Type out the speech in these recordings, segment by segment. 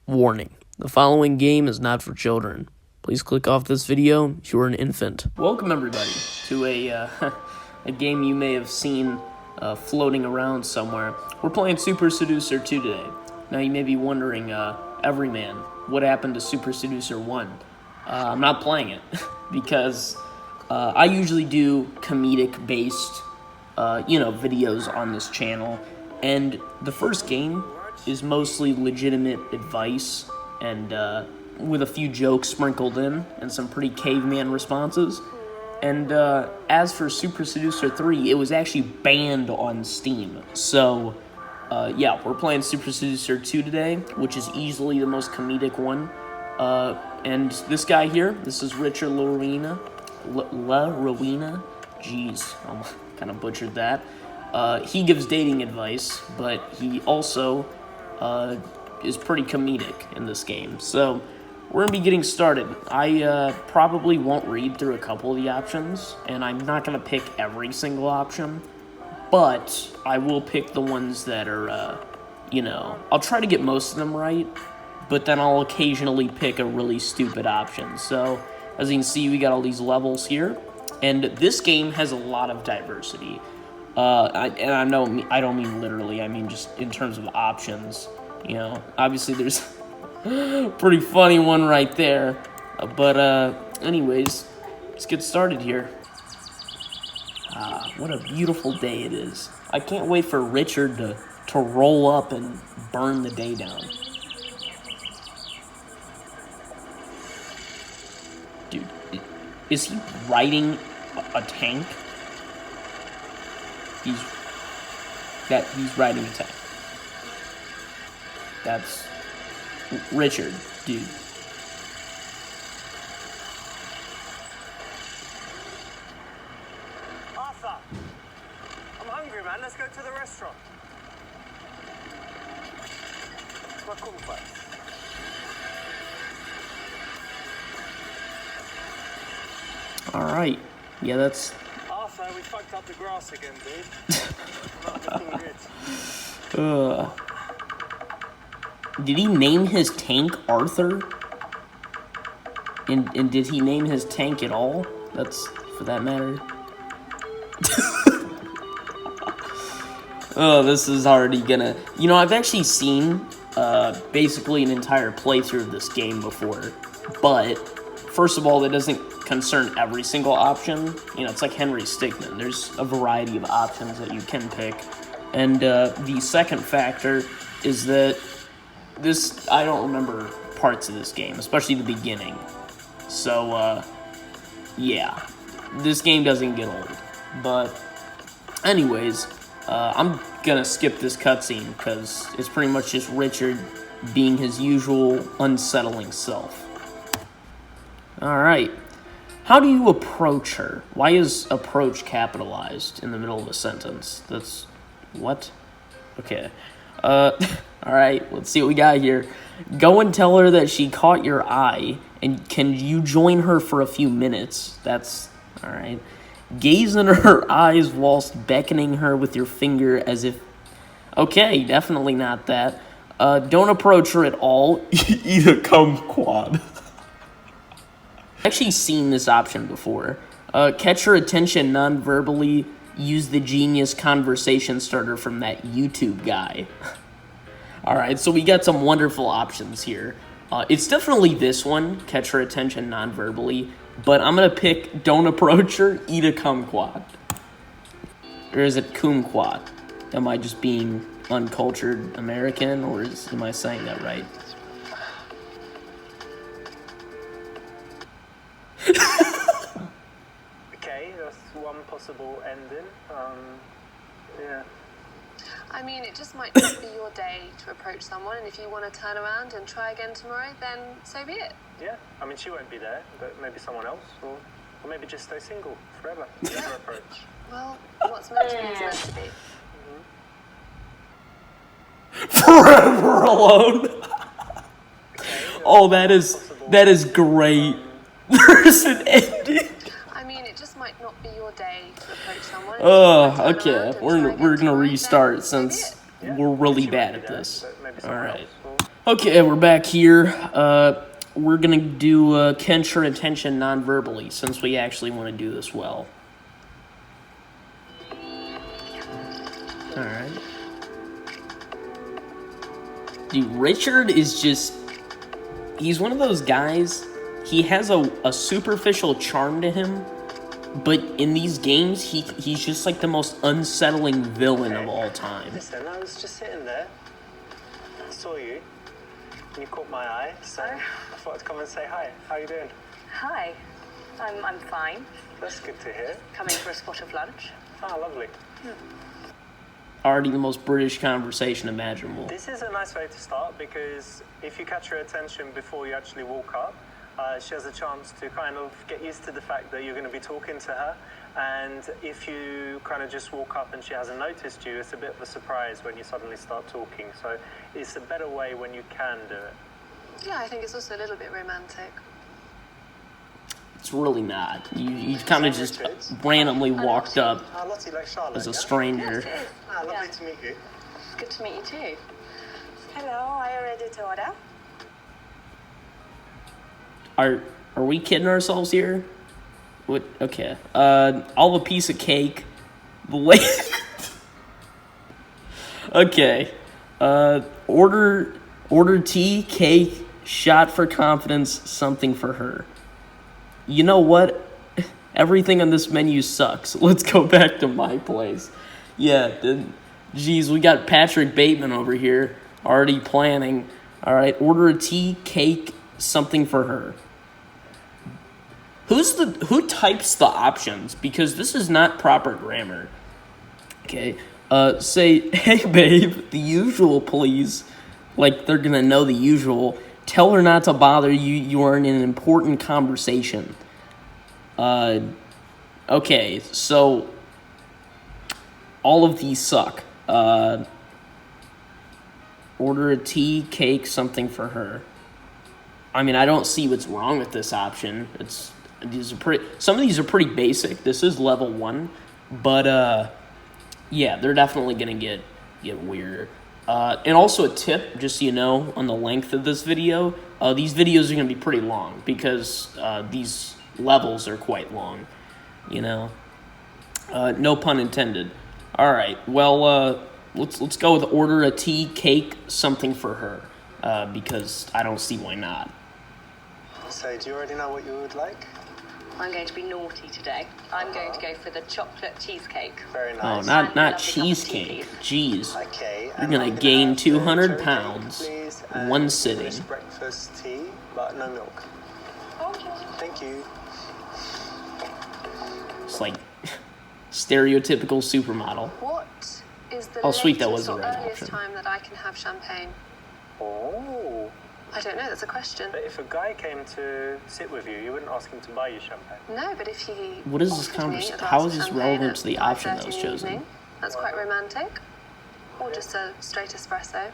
Warning, the following game is not for children. Please click off this video if you are an infant. Welcome everybody to a game you may have seen floating around somewhere. We're playing Super Seducer 2 today. Now you may be wondering, everyman, what happened to Super Seducer 1? I'm not playing it because I usually do comedic-based, videos on this channel. And the first game is mostly legitimate advice and with a few jokes sprinkled in and some pretty caveman responses. And as for Super Seducer 3, it was actually banned on Steam. So, yeah, we're playing Super Seducer 2 today, which is easily the most comedic one. And this guy here, this is Richard la Ruina. La Ruina? Jeez, I kind of butchered that. He gives dating advice, but he also is pretty comedic in this game. So we're going to be getting started. I probably won't read through a couple of the options, and I'm not going to pick every single option, but I will pick the ones that are, I'll try to get most of them right, but then I'll occasionally pick a really stupid option. So as you can see, we got all these levels here, and this game has a lot of diversity. I don't mean literally, I mean just in terms of options. Obviously there's a pretty funny one right there. But anyways, let's get started here. What a beautiful day it is. I can't wait for Richard to roll up and burn the day down. Dude, is he riding a tank? He's riding a tank. That's Richard, dude. Arthur, I'm hungry, man. Let's go to the restaurant. It's my comfort. All right. Yeah, that's. Arthur, we fucked up the grass again, dude. Not looking good. Did he name his tank Arthur? And did he name his tank at all? That's, for that matter. Oh, this is already gonna... I've actually seen, basically an entire playthrough of this game before. But, first of all, that doesn't concern every single option. It's like Henry Stickmin. There's a variety of options that you can pick. And, the second factor is that I don't remember parts of this game, especially the beginning. So, yeah. This game doesn't get old. But, anyways, I'm gonna skip this cutscene, because it's pretty much just Richard being his usual unsettling self. Alright. How do you approach her? Why is approach capitalized in the middle of a sentence? That's... what? Okay. Alright, let's see what we got here. Go and tell her that she caught your eye, and can you join her for a few minutes? That's... alright. Gaze in her eyes whilst beckoning her with your finger as if... okay, definitely not that. Don't approach her at all. Eat a kumquat. I've actually seen this option before. Catch her attention non-verbally. Use the genius conversation starter from that YouTube guy. Alright, so we got some wonderful options here. It's definitely this one, catch her attention non-verbally, but I'm gonna pick don't approach her, eat a kumquat. Or is it kumquat? Am I just being uncultured American, or am I saying that right? Okay, that's one possible ending. Yeah. I mean, it just might not be your day to approach someone, and if you want to turn around and try again tomorrow, then so be it. Yeah, I mean, she won't be there, but maybe someone else, or maybe just stay single forever. Never approach. Well, what's meant to be is meant to be. Forever alone. Oh, that is great. There's an ending. I mean, it just might not be your day to approach someone. Okay. We're gonna restart since we're really bad at this. All right. Okay, we're back here. We're gonna do catch her attention non-verbally, since we actually want to do this well. Alright. Dude, Richard is just... He's one of those guys, he has a superficial charm to him, but in these games, he's just like the most unsettling villain of all time. Listen, I was just sitting there. I saw you. And you caught my eye, so I thought I'd come and say hi. How you doing? Hi, I'm fine. That's good to hear. Coming for a spot of lunch. Ah, lovely. Already the most British conversation imaginable. This is a nice way to start because if you catch her attention before you actually walk up, she has a chance to kind of get used to the fact that you're going to be talking to her. And if you kind of just walk up and she hasn't noticed you, it's a bit of a surprise when you suddenly start talking. So it's a better way when you can do it. Yeah, I think it's also a little bit romantic. It's really not. You kind of just randomly walked up Lottie, like Charlotte, as a stranger. Yes, it is. Lovely Yeah. to meet you. Good to meet you too. Hello, are you ready to order? Are we kidding ourselves here? What? Okay. I'll have a piece of cake. The way. Okay. Order tea, cake, shot for confidence, something for her. You know what? Everything on this menu sucks. Let's go back to my place. Yeah, geez, we got Patrick Bateman over here already planning. All right, order a tea, cake, something for her. Who types the options? Because this is not proper grammar. Okay, say, hey babe, the usual please. Like they're gonna know the usual. Tell her not to bother you. You are in an important conversation. Okay, so all of these suck. Order a tea, cake, something for her. I mean, I don't see what's wrong with this option. Some of these are pretty basic. This is level 1, but yeah, they're definitely gonna get weirder. And also a tip, just so you know, on the length of this video, these videos are going to be pretty long because these levels are quite long, you know. No pun intended. All right, well, let's go with order a tea, cake, something for her, because I don't see why not. So, do you already know what you would like? I'm going to be naughty today. I'm going to go for the chocolate cheesecake. Very Oh, nice. not And a lovely cup of cheesecake. tea, Jeez. Okay. You're and gonna I'm gain have the 200 cherry cake, pounds please, in and one sitting. English breakfast tea, but no milk. Okay. Thank you. It's like stereotypical supermodel. What is the Oh, sweet, that was latest the or right earliest option. time that I can have champagne? Oh. I don't know, that's a question. But if a guy came to sit with you, you wouldn't ask him to buy you champagne. No, but if he What is this offered me convers- a glass how of is this champagne relevant at to the option that 5:30 was in the chosen? evening, that's quite romantic. Or just a straight espresso.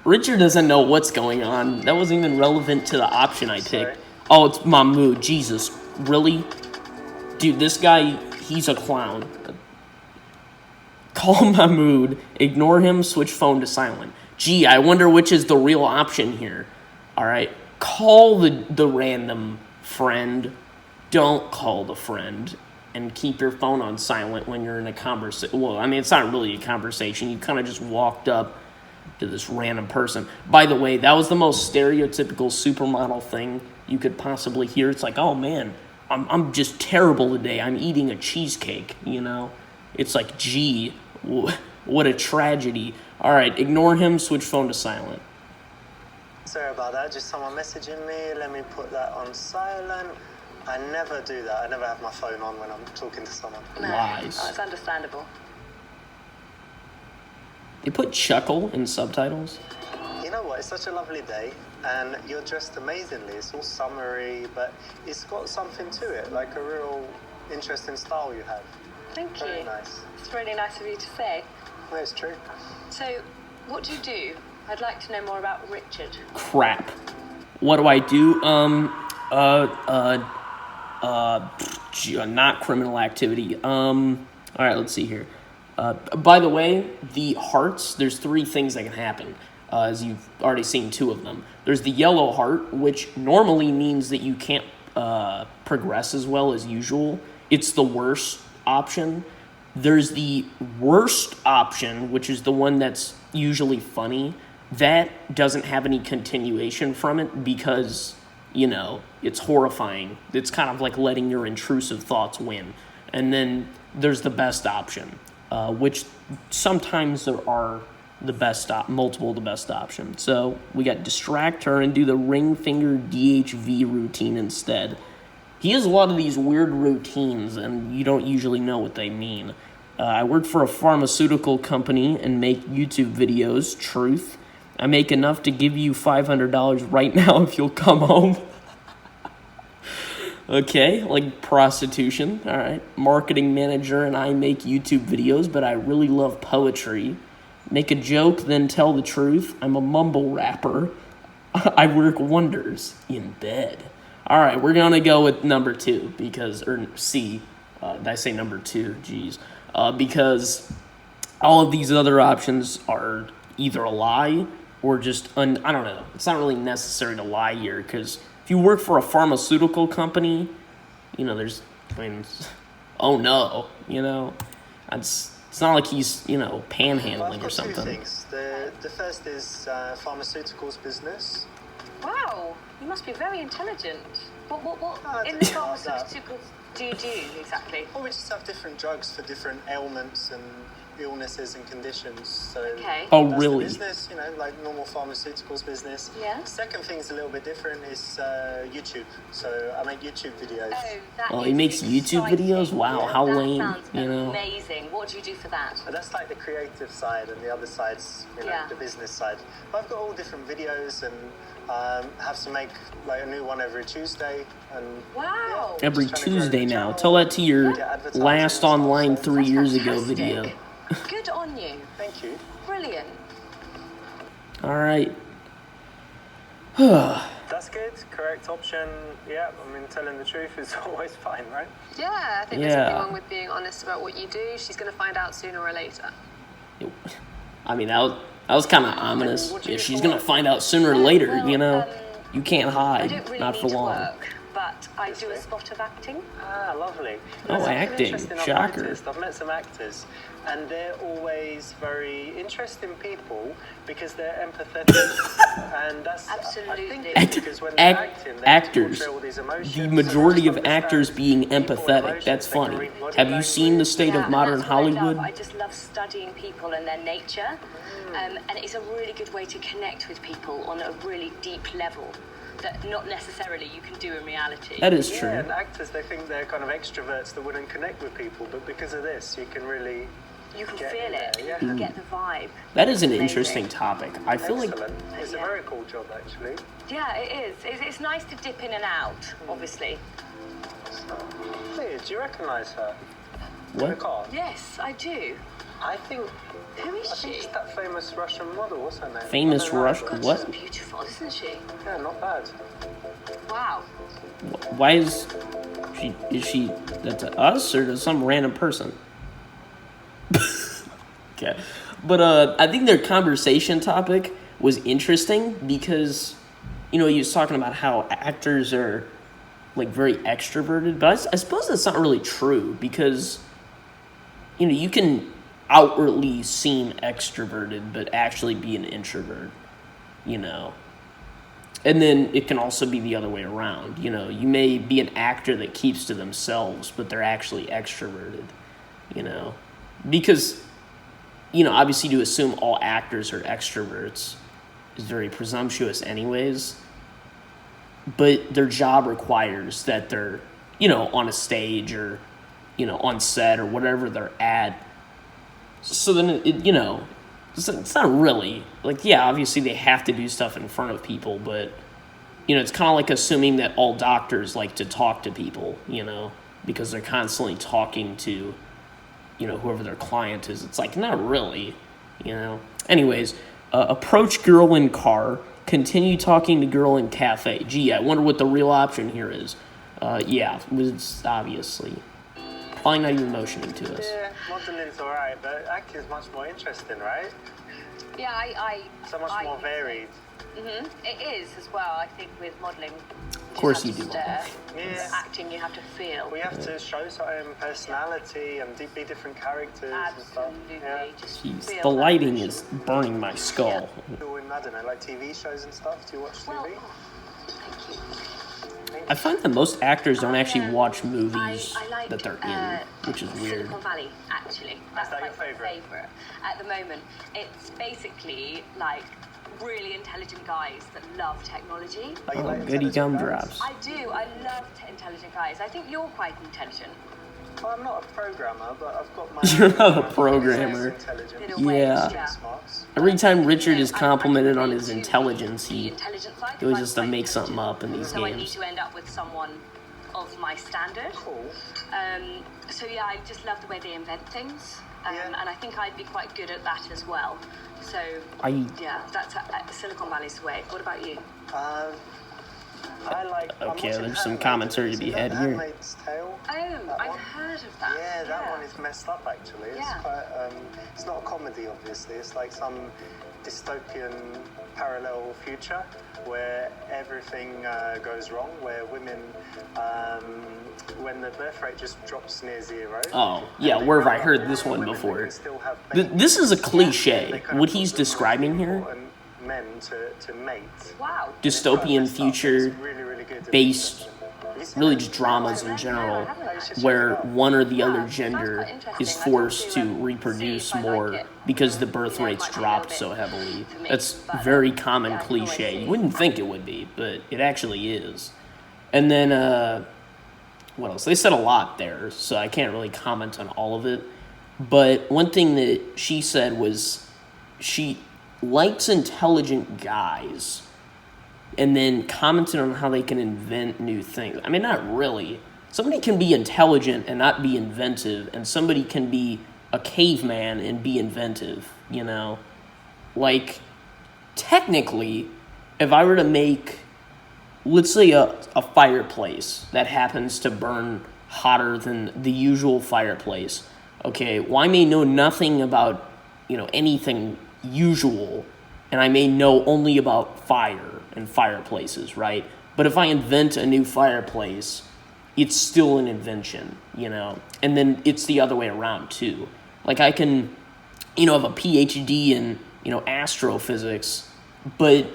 Richard doesn't know what's going on. That wasn't even relevant to the option I Sorry. picked. Oh, it's Mahmood. Jesus. Really? Dude, this guy, he's a clown. Call Mahmood. Ignore him. Switch phone to silent. Gee, I wonder which is the real option here. Alright. Call the random friend. Don't call the friend. And keep your phone on silent when you're in a conversation. Well, I mean, it's not really a conversation. You kind of just walked up to this random person. By the way, that was the most stereotypical supermodel thing you could possibly hear. It's like, oh man, I'm just terrible today. I'm eating a cheesecake, you know? It's like, gee, what a tragedy. All right, ignore him, switch phone to silent. Sorry about that, just someone messaging me. Let me put that on silent. I never do that. I never have my phone on when I'm talking to someone. No. Lies. Oh, it's understandable. They put chuckle in subtitles. You know what? It's such a lovely day, and you're dressed amazingly. It's all summery, but it's got something to it, like a real interesting style you have. Thank you. Very nice. It's really nice of you to say. No, it's true. So, what do you do? I'd like to know more about Richard. Crap. What do I do? Not criminal activity. All right, let's see here. By the way, the hearts, there's 3 things that can happen. as you've already seen 2 of them. There's the yellow heart, which normally means that you can't progress as well as usual. It's the worst option. There's the worst option, which is the one that's usually funny. That doesn't have any continuation from it because, you know, it's horrifying. It's kind of like letting your intrusive thoughts win. And then there's the best option, which sometimes there are multiple of the best options. So we got distract her and do the ring finger DHV routine instead. He has a lot of these weird routines, and you don't usually know what they mean. I work for a pharmaceutical company and make YouTube videos. Truth. I make enough to give you $500 right now if you'll come home. Okay, like prostitution. All right. Marketing manager and I make YouTube videos, but I really love poetry. Make a joke, then tell the truth. I'm a mumble rapper. I work wonders in bed. All right, we're going to go with number 2 or C. Did I say number 2? Jeez. Because all of these other options are either a lie or just, I don't know. It's not really necessary to lie here because if you work for a pharmaceutical company, you know, oh no, you know, it's not like he's, you know, panhandling or something. 2 things. The first is pharmaceuticals business. Wow, you must be very intelligent. What in the pharmaceuticals do you do exactly? Well, we just have different drugs for different ailments and illnesses and conditions. So Okay. Oh, that's really? the business, you know, like normal pharmaceuticals business. Yeah. Second thing is a little bit different is YouTube. So I make YouTube videos. Oh, he makes YouTube exciting. videos? Wow, how that lame, sounds you know? amazing. What do you do for that? But that's like the creative side, and the other side's, you know, Yeah. the business side. But I've got all different videos, and have to make like a new one every Tuesday. And Wow. yeah, Every just trying to grow the Tuesday now. channel, Tell that to your get advertising last and stuff, online so- 3 years ago Fantastic. video. Good on you. Thank you. Brilliant. All right. That's good. Correct option. Yeah, I mean, telling the truth is always fine, right? Yeah, I think there's Yeah. nothing wrong with being honest about what you do. She's going to find out sooner or later. I mean, that was kind of ominous. What do you If do she's for gonna work? find out sooner or later, Well, you know, you can't I hide, don't really not need for to long. work, but I do a spot of acting. Ah, lovely. Oh, There's something acting. interesting I've Shocker. noticed. I've met some actors, and they're always very interesting people because they're empathetic, and that's Absolutely. I think it's because when they're acting, they Actors. portray all these emotions, The and majority they of understand actors being people and empathetic. emotions. That's They can funny. read body Have you seen the language. state Yeah, of and modern that's what I love. Hollywood? I just love studying people and their nature, and it's a really good way to connect with people on a really deep level that not necessarily you can do in reality. That is Yeah, true. and actors, they think they're kind of extroverts that wouldn't connect with people, but because of this, you can really You can get feel in it. there, yeah. You get the vibe. That is an Amazing. interesting topic. I feel like excellent. It's a Yeah. very cool job, actually. Yeah, it is. It's nice to dip in and out, obviously. Hey, do you recognise her? In what? the car? Yes, I do. I think. Who is I think she? it's that famous Russian model. What's her name? Famous I don't know, Russian- but- what? She's beautiful, isn't she? Yeah, not bad. Wow. Why is she that to us or to some random person? Okay, but I think their conversation topic was interesting because, you know, he was talking about how actors are like very extroverted, but I suppose that's not really true because, you know, you can outwardly seem extroverted but actually be an introvert, you know. And then it can also be the other way around. You know, you may be an actor that keeps to themselves, but they're actually extroverted, you know. Because, you know, obviously to assume all actors are extroverts is very presumptuous anyways. But their job requires that they're, you know, on a stage or, you know, on set or whatever they're at. So then, you know, it's not really, like, yeah, obviously they have to do stuff in front of people, but, you know, it's kind of like assuming that all doctors like to talk to people, you know, because they're constantly talking to, you know, whoever their client is. It's like, not really, you know. Anyways, approach girl in car, continue talking to girl in cafe. Gee, I wonder what the real option here is. Yeah, it's obviously probably not even motioning to us. Yeah, modeling's alright, but acting's much more interesting, right? Yeah, So much more varied. It is as well. I think with modelling, Of course you do. Yeah. Acting, you have to feel. We have to show certain personality and be different characters Absolutely. and stuff. Yeah. Just Jeez, feel the that lighting emotion. is burning my skull. Doing, I don't know, like TV shows and stuff. Do you watch Well, TV? thank you. I find that most actors don't actually watch movies I like, that they're in, which is weird. Silicon Valley, actually. That's that like your my favourite? favourite at the moment. It's basically like really intelligent guys that love technology. Are you Oh, like goody intelligent gumdrops. guys? I do. I love intelligent guys. I think you're quite intelligent. Well, I'm not a programmer, but I've got my... You're not a programmer. Intelligent. In a way, Yeah. Smarts. Every time Richard is I complimented on relate his to intelligence, the he intelligent side, goes I'm just to quite make something intelligent. up in these So I need games. to end up with someone of my standard. Cool. So yeah, I just love the way they invent things, Yeah. and I think I'd be quite good at that as well. So yeah, that's Silicon Valley's the way. What about you? I like... I'm Okay, watching there's some Handmaid's- commentary to be see that had here. Handmaid's Tale? Oh, That I've one? heard of that. Yeah, that one is messed up actually. It's Yeah. quite, it's not a comedy obviously, it's like some dystopian parallel future where everything goes wrong, where women, when the birth rate just drops near zero. Oh, yeah, and where have I they heard grow this up, one women before? can still have This is a babies. cliche. They kind of What put he's the most describing here, important men to mate. Wow. dystopian It's future really, really good. based, Have you seen really it? just dramas in general, haven't. where one or the other Yeah, gender sounds quite interesting. is I'd forced have to to, see reproduce if I like more it. because the birth Yeah, it rates might be a dropped little so bit heavily. for me, That's but, very common yeah, I can always cliche. see. You wouldn't think it would be, but it actually is. And then, what else? They said a lot there, so I can't really comment on all of it. But one thing that she said was she likes intelligent guys, and then commented on how they can invent new things. I mean, not really. Somebody can be intelligent and not be inventive, and somebody can be a caveman and be inventive, you know? Like, technically, if I were to make, let's say, a fireplace that happens to burn hotter than the usual fireplace, okay, well, I may know nothing about, anything usual, and I may know only about fire and fireplaces, right? But if I invent a new fireplace, it's still an invention, And then it's the other way around, too. Like, I can, have a PhD in, astrophysics, but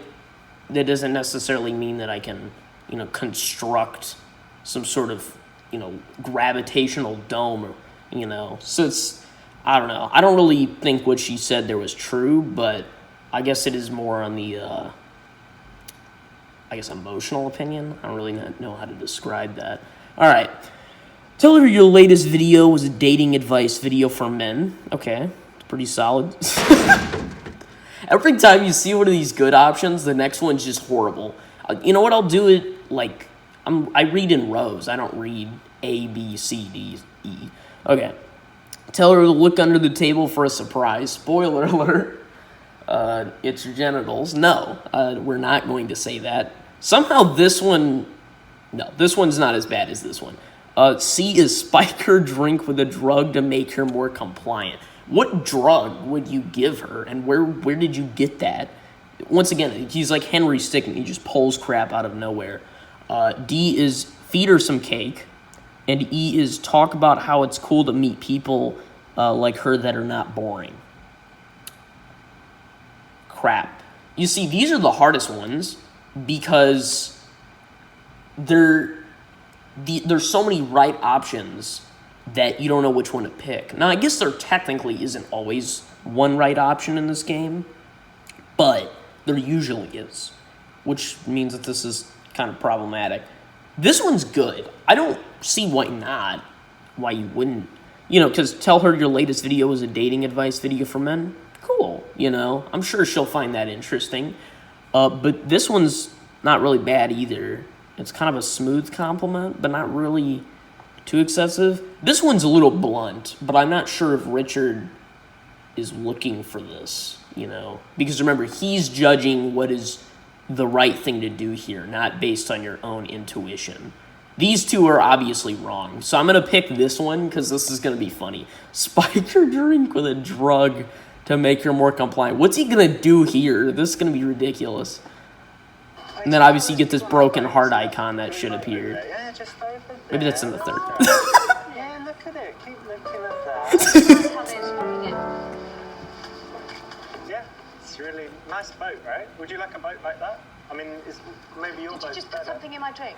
that doesn't necessarily mean that I can, construct some sort of, gravitational dome, So it's, I don't know. I don't really think what she said there was true, but I guess it is more on the, emotional opinion. I don't really know how to describe that. All right. Tell her your latest video was a dating advice video for men. Okay, it's pretty solid. Every time you see one of these good options, the next one's just horrible. You know what? I'll do it like I read in rows. I don't read A, B, C, D, E. Okay. Tell her to look under the table for a surprise. Spoiler alert. It's your genitals. No, we're not going to say that. Somehow this one... No, this one's not as bad as this one. C is spike her drink with a drug to make her more compliant. What drug would you give her, and where did you get that? Once again, he's like Henry Stickmin. He just pulls crap out of nowhere. D is feed her some cake. And E is talk about how it's cool to meet people like her that are not boring. Crap. You see, these are the hardest ones because there's so many right options that you don't know which one to pick. Now, I guess there technically isn't always one right option in this game, but there usually is, which means that this is kind of problematic. This one's good. I don't see why not, why you wouldn't. Because tell her your latest video is a dating advice video for men. Cool, I'm sure she'll find that interesting. But this one's not really bad either. It's kind of a smooth compliment, but not really too excessive. This one's a little blunt, but I'm not sure if Richard is looking for this, Because remember, he's judging what is the right thing to do here, not based on your own intuition. These two are obviously wrong, so I'm going to pick this one because this is going to be funny. Spike your drink with a drug to make her more compliant. What's he gonna do here? This is gonna be ridiculous. And then obviously you get this broken heart icon that should appear. Yeah, just over there. Maybe that's in the third. Yeah, look at it. Keep looking at that. Yeah, it's really nice boat, right? Would you like a boat like that? I mean, is maybe your Did you boat's just put better. something in my drink?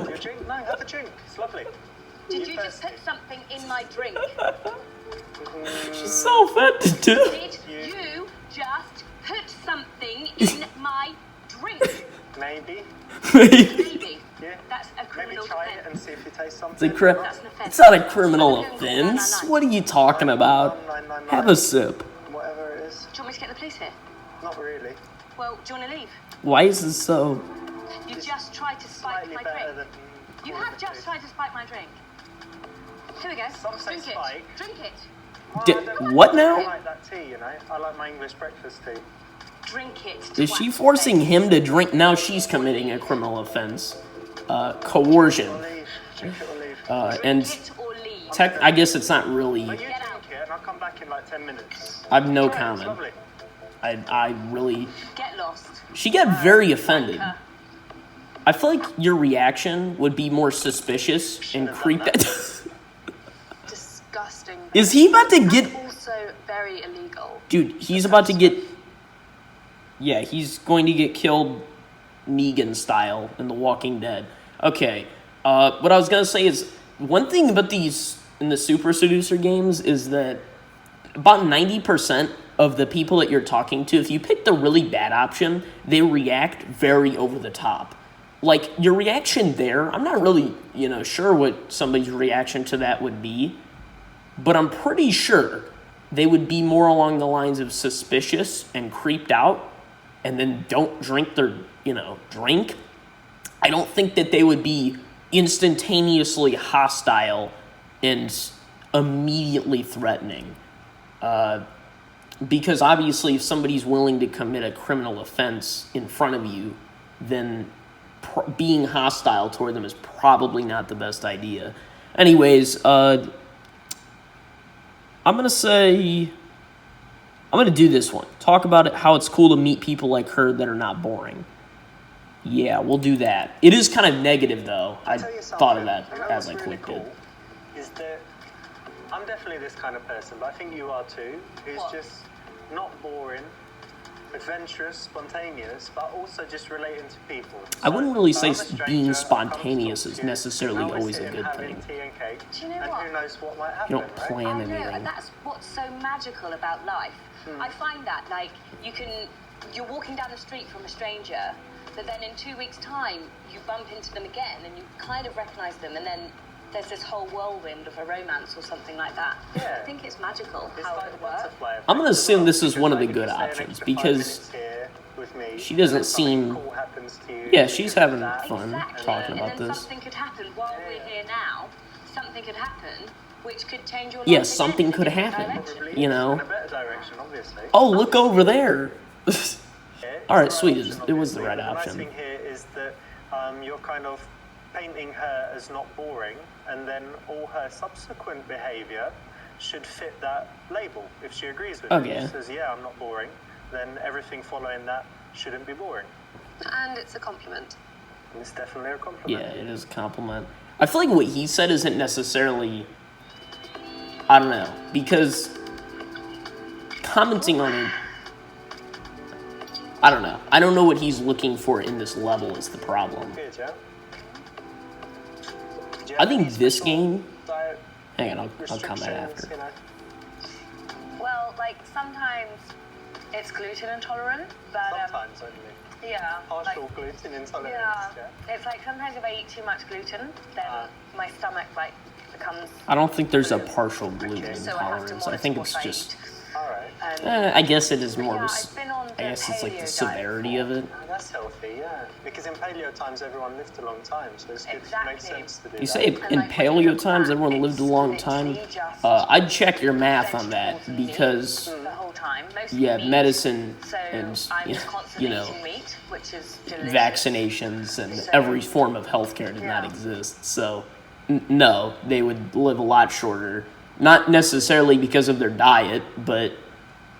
Your drink? No, have a drink. It's lovely. Did you just put something in my drink? She's so offended, too. Did you just put something in my drink? Maybe. Maybe. Yeah. That's a Maybe criminal try it offence. and see if you taste something. It's a That's an offence. It's not a criminal offense. What are you talking about? Have a sip. Whatever it is. Do you want me to get the police here? Not really. Well, do you want to leave? Why is this so... You just tried to spike Slightly my better drink. than... You have just tried to spike my drink. Here we go. Some say Drink spike. it. Drink it. What I now? like that tea, you know. I like my English breakfast tea. Drink it. Is she twat. forcing him to drink? Now she's committing a criminal offense. Coercion. Or leave. Drink it or leave. And Drink it or leave. I guess it's not really... But you drink it and I'll come back in like 10 minutes. I have no Try it, it's comment. lovely. I really... Get lost. She got very offended. I feel like your reaction would be more suspicious and creeped out. Disgusting. Is he about to get... Also very illegal. Dude, he's about to get... Yeah, he's going to get killed Negan style in The Walking Dead. Okay, what I was going to say is, one thing about these, in the Super Seducer games, is that about 90% of the people that you're talking to, if you pick the really bad option, they react very over the top. Like, your reaction there, I'm not really, sure what somebody's reaction to that would be, but I'm pretty sure they would be more along the lines of suspicious and creeped out, and then don't drink their, drink. I don't think that they would be instantaneously hostile and immediately threatening. Because obviously if somebody's willing to commit a criminal offense in front of you, then being hostile toward them is probably not the best idea. Anyways, I'm going to do this one. Talk about how it's cool to meet people like her that are not boring. Yeah, we'll do that. It is kind of negative, though. I thought of that as I clicked it. Is that I'm definitely this kind of person, but I think you are too, who's just not boring, adventurous, spontaneous, but also just relating to people. I wouldn't really say I'm a stranger, being I'll spontaneous come to is talk to you, necessarily and I always sit a and good having thing. tea and cake, Do you know and what? who knows what might You happen, don't right? plan I know, anything. and that's what's so magical about life. I find that, like, you're walking down the street from a stranger, but then in 2 weeks' time, you bump into them again, and you kind of recognize them, and then there's this whole whirlwind of a romance or something like that. Yeah. I think it's magical It's how like it the works. butterfly effect I'm gonna as assume well, this is because, one of the like, if good you stay an options, extra 5 because minutes here with me, she doesn't and something seem- cool happens to you, Yeah, she's having that. fun Exactly. talking about and then this. something could happen while we're here now. Something could happen, which could change your life. Yes, again something in a could different happen. direction. Probably You is, know. in a better direction, obviously. Oh, look over there. Yeah, All right, it's the sweet. option, It was the obviously, right but option. The nice thing here is that you're kind of painting her as not boring, and then all her subsequent behaviour should fit that label. If she agrees with Okay. it, she says, "Yeah, I'm not boring," then everything following that shouldn't be boring. And it's a compliment. And it's definitely a Yeah, compliment. it is a compliment. I feel like what he said isn't necessarily... I don't know, because commenting on it... I don't know. I don't know what he's looking for in this level is the problem. Good, yeah. Do you I have think any this special game... diet Hang on, I'll comment restrictions, after. you know? Well, like sometimes it's gluten intolerant, but Sometimes only. yeah, Partial like, gluten intolerance, yeah, it's like sometimes if I eat too much gluten, then my stomach like becomes. I don't think there's a partial gluten So I have to intolerance. I think it's monitor what I just... eat. Alright. I guess it is more of a... I've been on I the guess it's like the paleo severity diet of it. Oh, that's healthy, yeah. Because in paleo times, everyone lived a long time, so it's good. It makes Exactly. sense to do You that. say And, in like, when you paleo look times back, everyone lived a it's long time. literally just I'd check your math on that vegetables and meat because the whole time. Mostly you have meat. medicine So and I'm constantly you know eating meat, which is delicious. vaccinations and So- every form of healthcare did not Yeah. exist. So no, they would live a lot shorter. Not necessarily because of their diet, but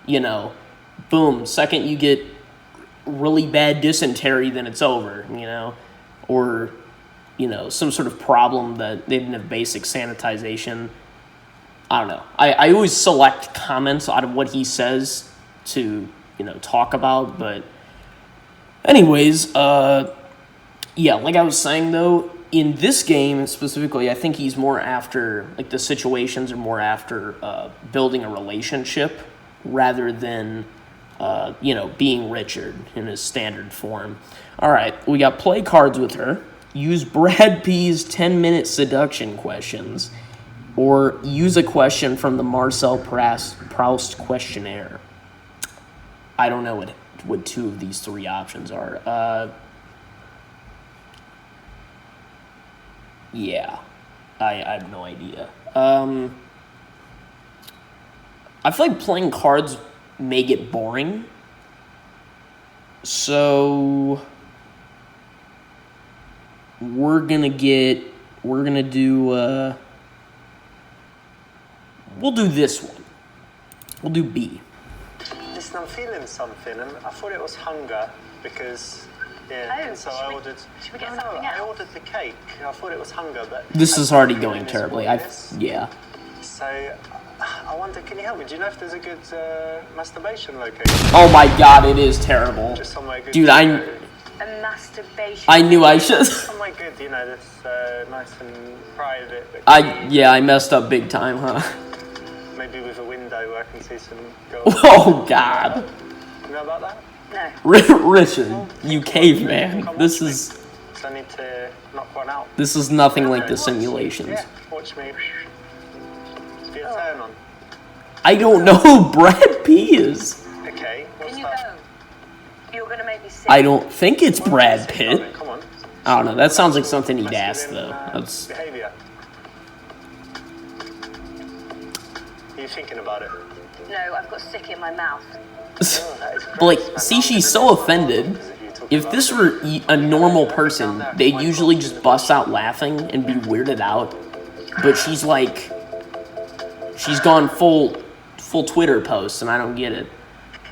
you know, boom, second you get really bad dysentery, then it's over, you know, or, you know, some sort of problem that they didn't have basic sanitization. I don't know. I always select comments out of what he says to, you know, talk about, but anyways, yeah, like I was saying, though, in this game specifically, I think he's more after, like, the situations are more after building a relationship rather than, you know, being Richard in his standard form. All right, we got play cards with her, use Brad P's 10-minute seduction questions, or use a question from the Marcel Proust questionnaire. I don't know what two of these three options are. Yeah, I have no idea. I feel like playing cards may get boring. So we'll do this one. We'll do B. Listen, I'm feeling something, and I thought it was hunger because, yeah. Oh, so should I we- ordered. should we get no, something I else? ordered the cake. I thought it was hunger, but This is already going terribly. Yeah. So I wonder, can you help me? Do you know if there's a good masturbation location? Oh my God, it is terrible, Just somewhere good. dude. to I go? A masturbation. I knew I should. Somewhere good, you know, that's nice and private. That I messed up big time, huh? maybe with a window where I can see some girls. Oh God, You know about that? No. Richard, you caveman. Come This watch me. is So I need to knock one out. nothing like the Watch. simulations. Yeah, watch me. Be a turn on. I don't know who Brad P is. Okay, what's Can you that? go? You're gonna make me sick. I don't think it's Well, Brad let's think about Pitt. it, come on. I don't know. That sounds like something he'd ask, Masculine, though. That's behaviour. Are you thinking about it? No, I've got sick in my mouth. Oh, that is great. but like, Man, see, I'm she's gonna so miss my offended. because of you talking If about this it. were a normal person, they usually just bust out laughing and be weirded out. But she's like, she's gone full Twitter post, and I don't get it.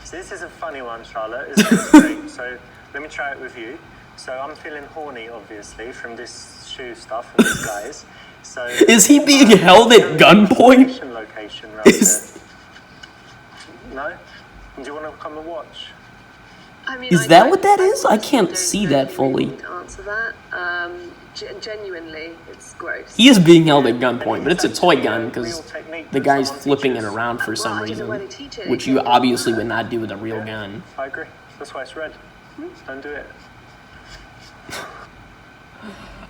So this is a funny one, Charlotte. This is great. So let me try it with you. So I'm feeling horny, obviously, from this shoe stuff and these guys. So Is he being held at gunpoint? Location around Is- here. No? Do you want to come and watch? I mean, Is I that don't- what that is? I honestly can't don't see know that if you fully. need to answer that. Genuinely, it's gross. He is being held at gunpoint, but it's a toy gun because the guy's flipping it around for some Well, I don't know where they reason, teach it. which you obviously would not do with a real gun. I agree. That's why it's red. Don't do it.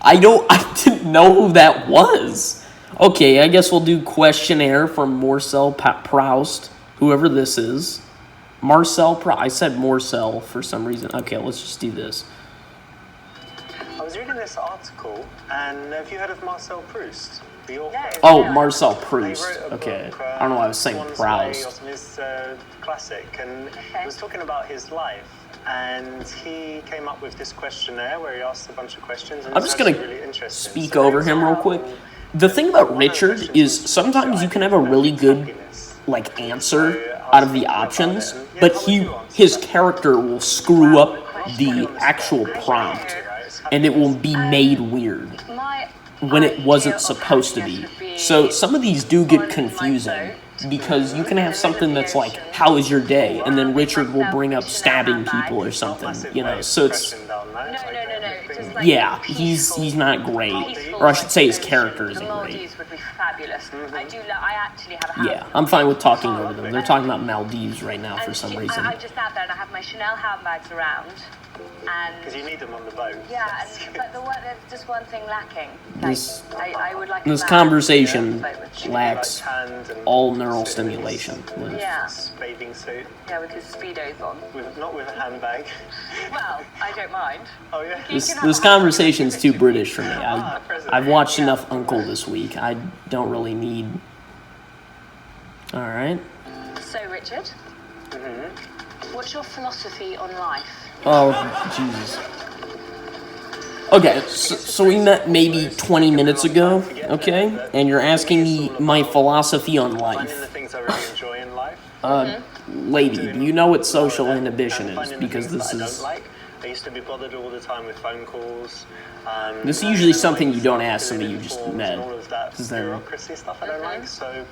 I didn't know who that was. Okay, I guess we'll do questionnaire from Marcel Proust, whoever this is. Marcel Proust. I said Marcel for some reason. Okay, let's just do this. I was reading this article, and have you heard of Marcel Proust? The author? Oh, Marcel He Proust. wrote a Okay, book, I don't know why I was saying Swan's Way, or Proust. something, his classic, and he was talking about his life. And he came up with this questionnaire where he asked a bunch of questions. And I'm it's just gonna actually really interesting. speak So over him real quick. The thing about Richard is sometimes you can have a really good like answer out of the options, but his character will screw up the actual prompt, and it will be made weird My when it wasn't idea of supposed to happiness be. would So some of these do get confusing because you can have something that's like, "How was your day?" and then Richard will bring up stabbing people or something, you know. So it's No. Just like yeah, peaceful. he's not great, Peaceful or I should say his ocean. character The isn't great. Maldives would be fabulous. I actually have a house. Yeah, I'm fine with talking over them. They're talking about Maldives right now for And some she- reason. I just out there and I have my Chanel handbags around, Because and you need them on the boat. yeah, but there's just one thing lacking. This- I would like a This man conversation to boat with. lacks Hand and all neural sit in his stimulation. Yeah, bathing suit, yeah, with his speedos on. not with a handbag. Well, I don't mind. Oh yeah. This conversation's too British for me. I've watched enough Uncle this week. I don't really need. All right. So, Richard, what's your philosophy on life? Oh Jesus. Okay, so we met maybe 20 minutes ago. Okay, and you're asking me my philosophy on Finding the life. things I really enjoy in life. Lady, do you know what social inhibition is? Finding the Because things this that I is... don't like. I used to be bothered all the time with phone calls. This is usually and something you don't filling ask somebody in you just forms met. and all of that Because then bureaucracy stuff I don't like. So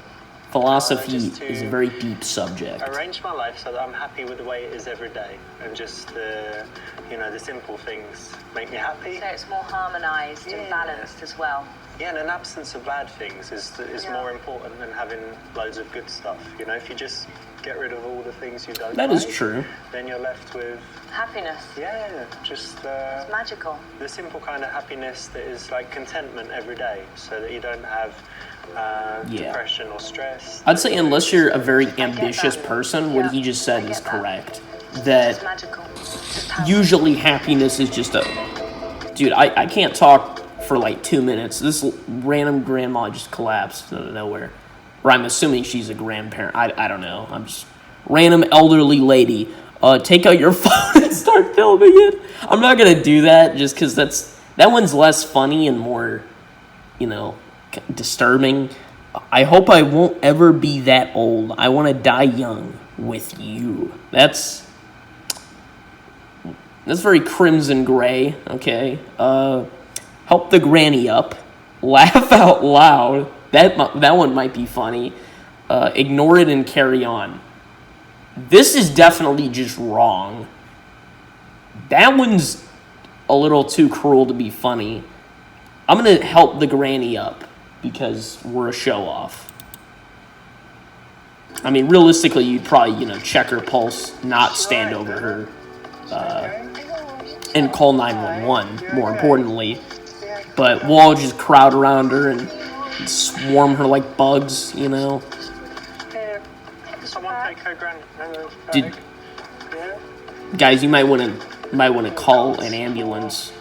philosophy just to is a very deep subject. arrange my life so that I'm happy with the way it is every day, and just the, the simple things make me happy. So it's more harmonised and balanced as well. Yeah, and an absence of bad things is more important than having loads of good stuff. If you just get rid of all the things you don't That like, is true. then you're left with, Happiness. just It's magical. the simple kind of happiness that is like contentment every day, so that you don't have depression or stress. I'd say unless you're a very ambitious person, what he just said is correct. That It's magical. usually happiness is just a... Dude, I can't talk for like 2 minutes. This random grandma just collapsed out of nowhere. Or I'm assuming she's a grandparent. I don't know. I'm just... Random elderly lady. Take out your phone and start filming it. I'm not gonna do that just because that one's less funny and more, disturbing. I hope I won't ever be that old. I want to die young with you. That's very Crimson Gray, okay? Help the granny up. Laugh out loud. That one might be funny. Ignore it and carry on. This is definitely just wrong. That one's a little too cruel to be funny. I'm going to help the granny up because we're a show-off. I mean, realistically, you'd probably, check her pulse, not stand over her, and call 911, more importantly. But we'll all just crowd around her and swarm her like bugs, Someone take her Did, guys, you might want to call an ambulance.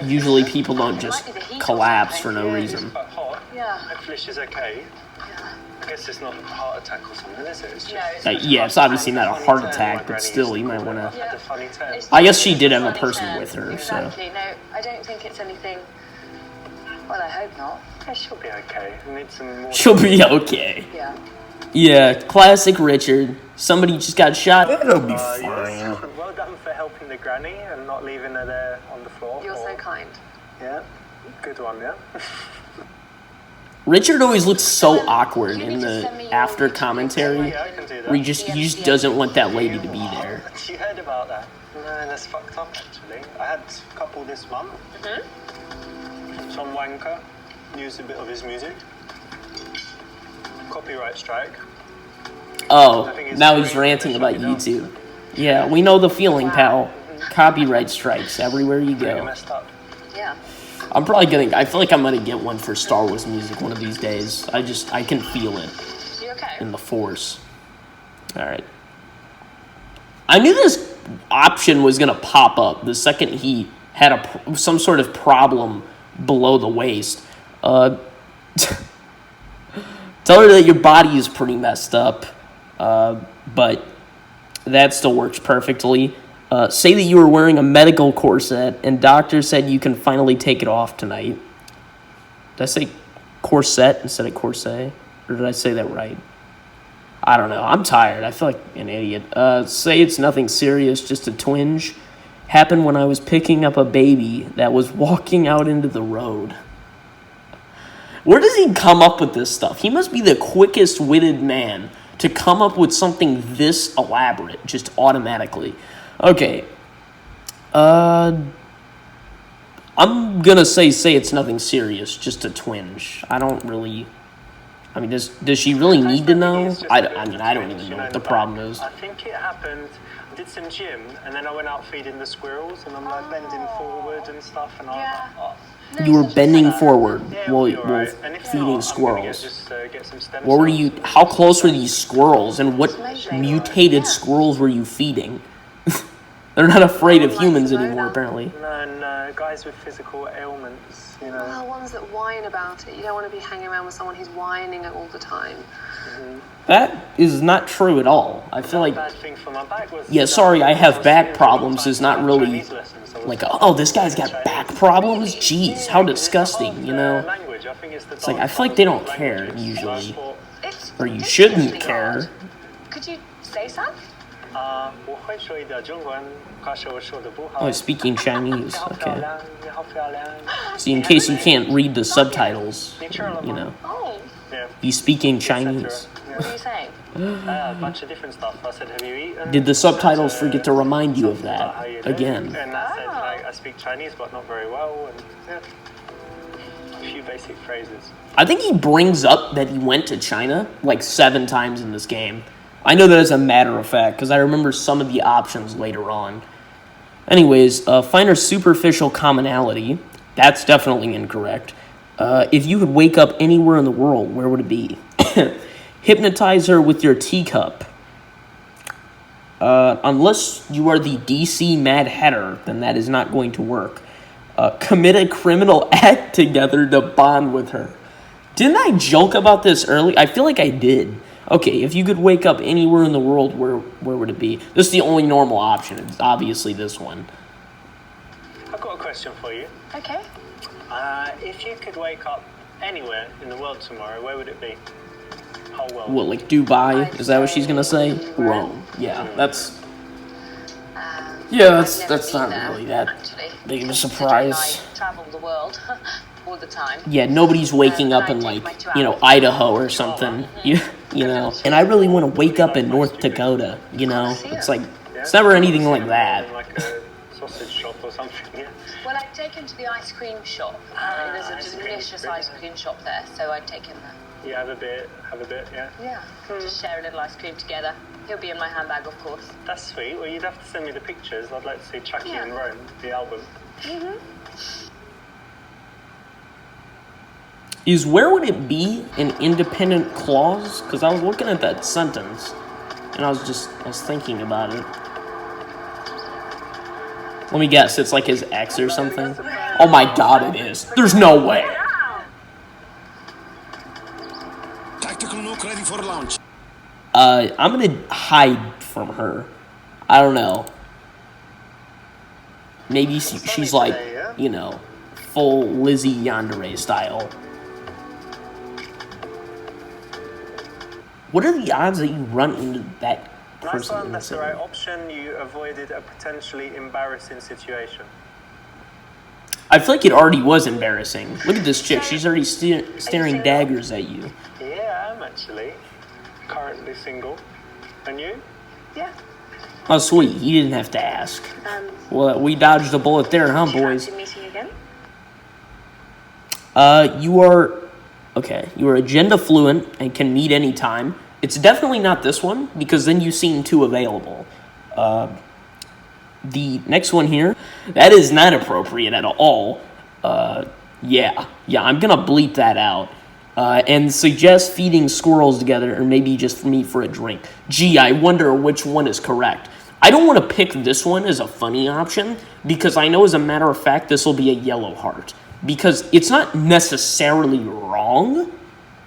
Usually people don't just collapse for no reason. Quite hot. Yeah. Hopefully she's okay. I guess it's not a heart attack or something, is it? It's just Yeah, it's obviously not a heart attack, but still, you might want to... had a funny turn. I guess she did have a person with her, so... Exactly. No, I don't think it's anything... Well, I hope not. Yeah, she'll be okay. We need some more. She'll be okay. Yeah. Yeah, classic Richard. Somebody just got shot. It'll be Yes. fine. Well done for helping the granny and not leaving her there on the floor. You're so kind. Yeah, good one, yeah. Richard always looks so awkward in the after commentary. Yeah, I can do that. Where he just doesn't want that lady to be there. You heard about that? No, that's fucked up actually. I had a couple this month. Some wanker used a bit of his music. Copyright strike. Oh, now he's ranting about YouTube. Yeah, we know the feeling, pal. Copyright strikes everywhere you Really go. messed up. Yeah. I feel like I'm gonna get one for Star Wars music one of these days. I can feel it You okay? in the Force. Alright. I knew this option was gonna pop up the second he had some sort of problem below the waist. Tell her that your body is pretty messed up, but that still works perfectly. Say that you were wearing a medical corset and doctor said you can finally take it off tonight. Did I say corset instead of corset? Or did I say that right? I don't know. I'm tired. I feel like an idiot. Say it's nothing serious, just a twinge. Happened when I was picking up a baby that was walking out into the road. Where does he come up with this stuff? He must be the quickest-witted man to come up with something this elaborate, just automatically. Okay. I'm gonna say it's nothing serious, just a twinge. I don't really... I mean, does she really need to know? I don't even know what the problem is. I think it happened. I did some gym, and then I went out feeding the squirrels, and I'm like bending forward and stuff, and I was like, oh. You were bending forward Yeah, while it'll be alright. And if feeding not, I'm gonna squirrels. get some stem What were cells. you? How close were these squirrels, and what mutated squirrels were you feeding? They're not afraid of humans anymore, apparently. No, guys with physical ailments, Well, ones that whine about it. You don't want to be hanging around with someone who's whining all the time. That is not true at all. I feel like, Bad thing for my back was yeah, sorry, I have back problems is not really like, oh, this guy's got back problems? Jeez, how disgusting, It's like, I feel like they don't care, usually. Or you shouldn't care. did you say some? 我会说一点中文，可是我说的不好。 Oh, speaking Chinese. 你好漂 Okay. 亮，你好漂亮。 See, in case you can't read the subtitles, 你吃了吗？ you know, Oh, Yeah. he's speaking etc. Chinese. what are you saying? A bunch of different stuff. I said, have you eaten? Did the subtitles forget to remind you of Something about how that you doing? again? And I said, like, I speak Chinese, but not very well. And yeah, a few basic phrases. I think he brings up that he went to China like 7 times in this game. I know that as a matter of fact, because I remember some of the options later on. Anyways, find her superficial commonality. That's definitely incorrect. If you could wake up anywhere in the world, where would it be? Hypnotize her with your teacup. Unless you are the DC Mad Hatter, then that is not going to work. Commit a criminal act together to bond with her. Didn't I joke about this early? I feel like I did. Okay, if you could wake up anywhere in the world, where would it be? This is the only normal option. It's obviously this one. I've got a question for you. Okay. If you could wake up anywhere in the world tomorrow, where would it be? Whole world. What, like Dubai? Is that what she's gonna say? Rome. Yeah, that's I've not never been there, really that actually, big of a considering surprise. I travel the world all the time. Yeah, nobody's waking up in like, you know, Idaho or something. You know. And I really want to wake up in North Dakota, you know. It's like it's never anything like that. Like a sausage shop or something, yeah. Well, I'd take him to the ice cream shop. There's ice a cream, delicious really ice cream shop there, so I'd take him there. You have a bit, yeah. Yeah. Just share a little ice cream together. He'll be in my handbag, of course. That's sweet. Well, you'd have to send me the pictures. I'd like to see Chucky Yeah. in Rome, the album. Is where would it be an independent clause? Because I was looking at that sentence, and I was thinking about it. Let me guess, it's like his ex or something? Oh my god, it is. There's no way. Tactical nuke ready for launch. I'm gonna hide from her. I don't know. Maybe she's like, you know, full Lizzie Yandere style. What are the odds that you run into that Nice person? one. in That's the the right city? option. You avoided a potentially embarrassing situation. I feel like it already was embarrassing. Look at this chick. She's already staring single? daggers at you. Yeah, I'm actually currently single. And you? Yeah. Oh, sweet. You didn't have to ask. Well, we dodged a bullet there, huh, boys? Meeting again? You are... Okay, you are agenda fluent and can meet anytime. It's definitely not this one, because then you seem too available. The next one here, that is not appropriate at all. Yeah, I'm gonna bleep that out. And suggest feeding squirrels together, or maybe just meet for a drink. Gee, I wonder which one is correct. I don't want to pick this one as a funny option, because I know as a matter of fact this will be a yellow heart. Because it's not necessarily wrong,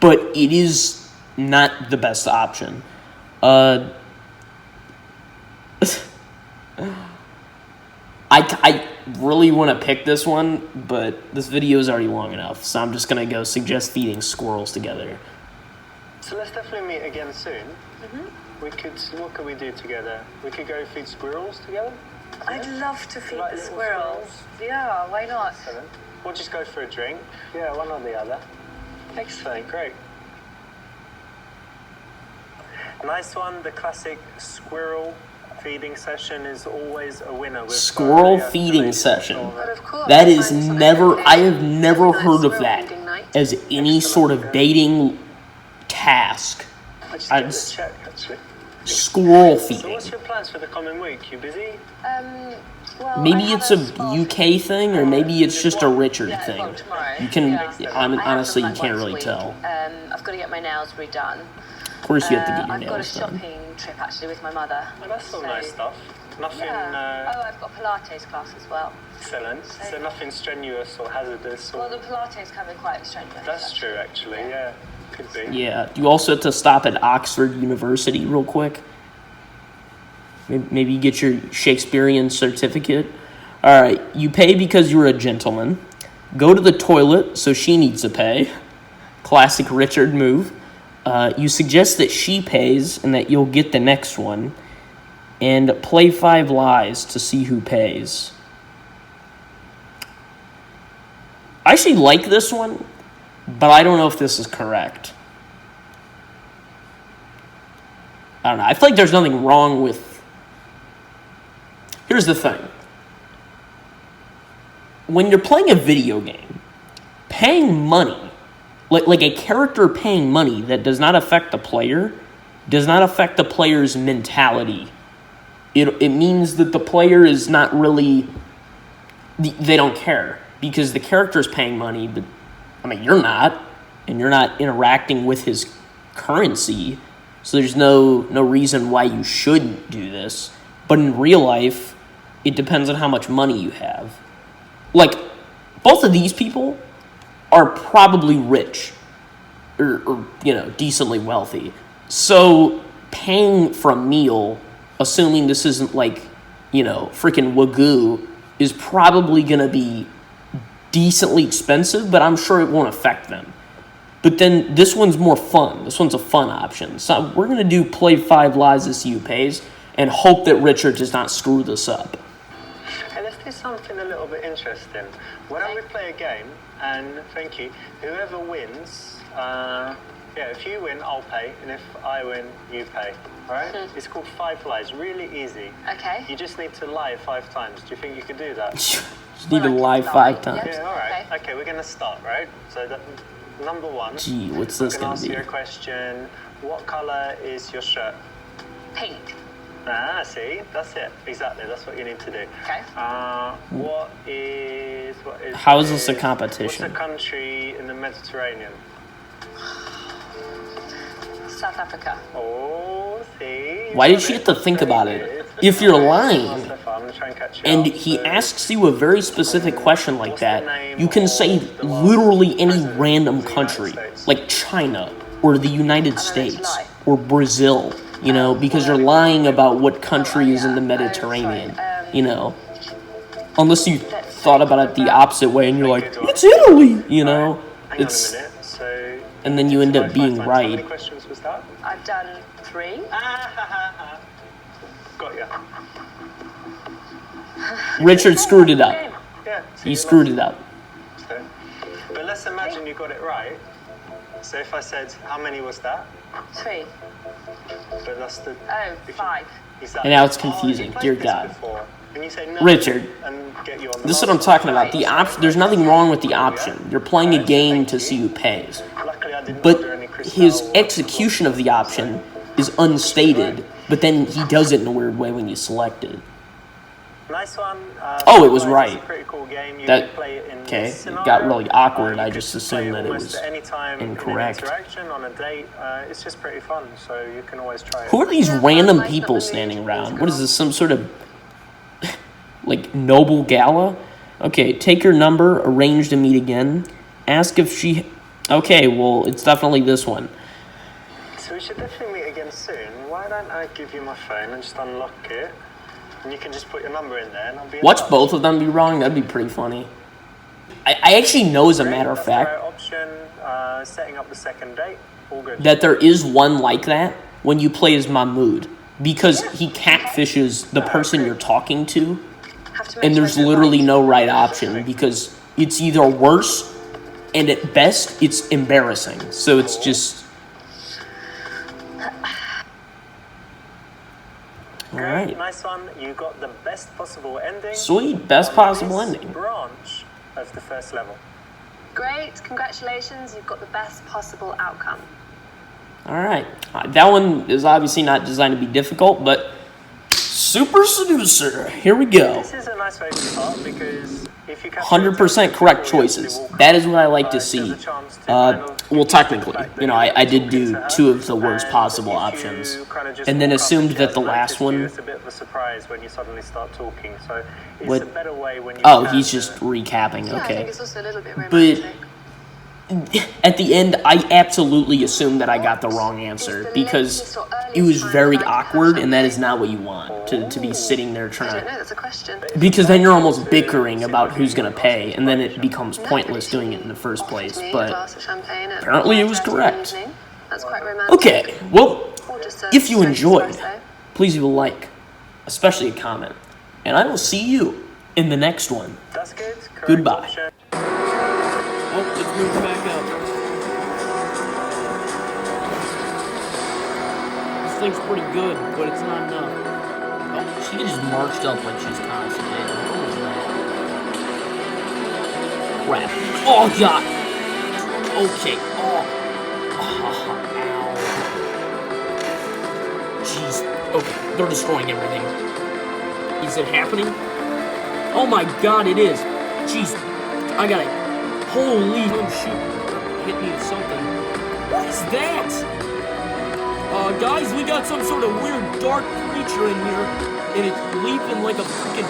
but it is not the best option. I really want to pick this one, but this video is already long enough, so I'm just going to go suggest feeding squirrels together. So let's definitely meet again soon. What could we do together? We could go feed squirrels together? I'd love to feed Like the little squirrels. Yeah, why not? Excellent. We'll just go for a drink. Yeah, one or the other. Excellent, great. Nice one. The classic squirrel feeding session is always a winner. With Squirrel the feeding escalation session. or- But of course, That I is find some never, other I have day. never Nice heard of squirrel that feeding night. as any sort of dating task. I just I'd get s- this check, actually. Squirrel So feeding. what's your plans for the coming week? You busy? Well, Maybe I have it's a spa UK thing, or maybe it's just a Richard Yeah, thing. well, tomorrow. You can, Yeah. I mean, I have honestly, you them, like, can't once a really week. tell. I've got to get my nails redone. Of course, you have to get your I've got a nails done. shopping trip actually with my mother. Oh, that's all So- nice stuff. Nothing Yeah. I've got Pilates class as well. excellent. So nothing strenuous or hazardous. Or... Well, the Pilates can be quite strenuous. That's true, actually. Yeah, could be. Yeah. You also have to stop at Oxford University real quick. Maybe you get your Shakespearean certificate. All right. You pay because you're a gentleman. Go to the toilet, so she needs to pay. Classic Richard move. You suggest that she pays and that you'll get the next one. And play 5 lies to see who pays. I actually like this one, but I don't know if this is correct. I don't know. I feel like there's nothing wrong with... Here's the thing. When you're playing a video game, paying money, like a character paying money that does not affect the player, does not affect the player's mentality. It means that the player is not really... They don't care. Because the character is paying money, but, I mean, you're not. And you're not interacting with his currency. So there's no reason why you shouldn't do this. But in real life, it depends on how much money you have. Like, both of these people are probably rich. Or decently wealthy. So paying for a meal, assuming this isn't like, freaking Wagyu, is probably going to be decently expensive, but I'm sure it won't affect them. But then this one's more fun. This one's a fun option. So we're going to do play 5 lies to see who pays and hope that Richard does not screw this up. Hey, let's do something a little bit interesting. Why don't we play a game, and thank you, whoever wins, if you win, I'll pay, and if I win, you pay. All right? It's called 5 lies. Really easy. Okay. You just need to lie 5 times. Do you think you could do that? Just need to lie 5 times. Yeah, all right. Okay, we're going to start, right? So, number 1. Gee, what's this going to be? I'm going to ask you a question. What color is your shirt? Pink. Ah, see? That's it. Exactly. That's what you need to do. Okay. What is... How is this a competition? What's a country in the Mediterranean? South Africa. Oh, see? Why did she have to think about it? If you're lying, and he asks you a very specific question like that, you can say literally any random country, like China, or the United States, or Brazil, because you're lying about what country is in the Mediterranean, Unless you thought about it the opposite way, and you're like, it's Italy, It's... And then you end up being right. How many questions was that? I've done 3. Got ya. Richard screwed it up. Yeah. He screwed it up. But let's imagine you got it right. So if I said, how many was that? 3. But that's the... Oh, 5. And now it's confusing. Dear God. And you say no, Richard, and get you on the this is what I'm talking about. The option. There's nothing wrong with the option. You're playing a game to see who pays. But his execution of the option is unstated, but then he does it in a weird way when you select it. Nice one. Oh, it was right. It's a pretty cool game. You That, can play it in okay, this it scenario. got really awkward. I You just could assumed play that it almost was at any time incorrect. In an interaction, on a date. It's just pretty fun, so you can always try it. Who are these random people standing around? What is this, some sort of, like, noble gala? Okay, take her number, arrange to meet again, ask if she... Okay, well, it's definitely this one. So we should definitely meet again soon. Why don't I give you my phone and just unlock it? And you can just put your number in there and I'll be in Watch touch. both of them be wrong? That'd be pretty funny. I actually know, as a matter of That's fact, the right option. Setting up the second date. All good. that there is one like that when you play as Mahmoud. Because he catfishes the person you're talking to, and there's literally no right option, because it's either worse, and at best, it's embarrassing. So it's just... Alright. Nice one. You got the best possible ending. Sweet, best on possible this ending. branch of the first level. Great, congratulations, you've got the best possible outcome. Alright. That one is obviously not designed to be difficult, but... Super Seducer. Here we go. This is a nice way to start because if you 100% correct choices. That is what I like to see. Well, technically, I did do 2 of the worst possible options, and then assumed that the last one... It's a bit of a surprise when you suddenly start talking, so it's What? a better way when you... Oh, he's just recapping. Yeah, I think Okay. it's also a little bit But romantic. at the end, I absolutely assumed that I got the wrong answer, because it was very awkward, and that is not what you want, to be sitting there I trying don't to... know, that's a question. Because then you're almost bickering about who's going to pay, and then it becomes pointless doing it in the first place. A But glass of champagne at apparently it was 5:30 in the correct. evening. That's quite romantic. Okay, well, Or just a if you straight enjoyed, espresso. please leave a like, especially a comment, and I will see you in the next one. That's good. Correct Goodbye. option. Oh, let's move back up. This thing's pretty good, but it's not enough. Oh, she just marched up like she's constipated. What was that? Crap. Oh, God. Okay. Oh. Ow. Jeez. Okay, they're destroying everything. Is it happening? Oh my God, it is. Jeez. I gotta... Holy... Oh, shoot. Hit me with something. What is that? Guys, we got some sort of weird dark creature in here, and it's leaping like a freaking